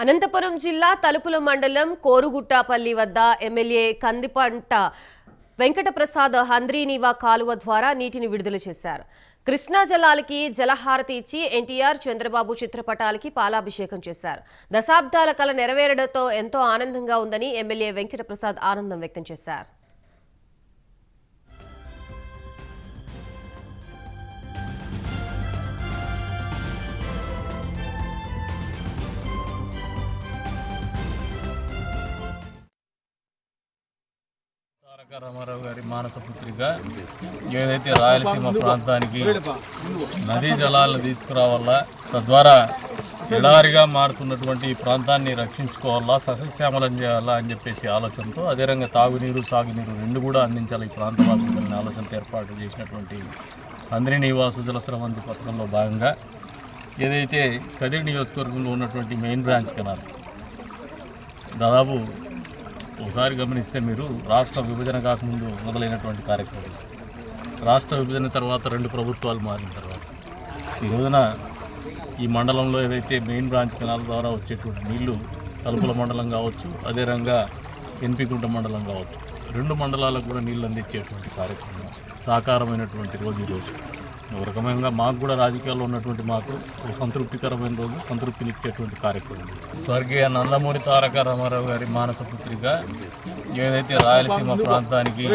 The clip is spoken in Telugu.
అనంతపురం జిల్లా తలుపుల మండలం కోరుగుట్టపల్లి వద్ద ఎమ్మెల్యే కందిపంట వెంకటప్రసాద్ హంద్రీనీవా కాలువ ద్వారా నీటిని విడుదల చేశారు. కృష్ణా జలాలకి జలహారతి ఇచ్చి ఎన్టీఆర్ చంద్రబాబు చిత్రపటాలకి పాలాభిషేకం చేశారు. దశాబ్దాల కల నెరవేరడంతో ఎంతో ఆనందంగా ఉందని ఎమ్మెల్యే వెంకటప్రసాద్ ఆనందం వ్యక్తం చేశారు. రామారావు గారి మానస పుత్రిక ఏదైతే రాయలసీమ ప్రాంతానికి నదీ జలాలను తీసుకురావాలా, తద్వారా ఎడారిగా మారుతున్నటువంటి ఈ ప్రాంతాన్ని రక్షించుకోవాలా, సస్యశ్యామలం చేయాలా అని చెప్పేసి ఆలోచనతో, అదే రంగా తాగునీరు సాగునీరు రెండు కూడా అందించాలి ఈ ప్రాంతవాసులనే ఆలోచనతో ఏర్పాటు చేసినటువంటి హంద్రీనీవా సుజల స్రవంతి పథకంలో భాగంగా ఏదైతే కదిరి నియోజకవర్గంలో ఉన్నటువంటి మెయిన్ బ్రాంచ్ కెనాల్ దాదాపు ఒకసారి గమనిస్తే మీరు రాష్ట్ర విభజన కాకముందు మొదలైనటువంటి కార్యక్రమం, రాష్ట్ర విభజన తర్వాత రెండు ప్రభుత్వాలు మారిన తర్వాత ఈ రోజున ఈ మండలంలో ఏదైతే మెయిన్ బ్రాంచ్ కెనాల్ ద్వారా వచ్చేటువంటి నీళ్లు తలుపుల మండలం కావచ్చు, అదే రంగా ఎన్పికుంట మండలం కావచ్చు, రెండు మండలాలకు కూడా నీళ్ళు అందించేటువంటి కార్యక్రమం సాకారమైనటువంటి రోజు ఈరోజు. ఒక రకమైన మాకు కూడా రాజకీయాల్లో ఉన్నటువంటి మాకు ఒక సంతృప్తికరమైన రోజు, సంతృప్తినిచ్చేటువంటి కార్యక్రమం. స్వర్గీయ నందమూరి తారక రామారావు గారి మానస పుత్రిక ఏదైతే రాయలసీమ ప్రాంతానికి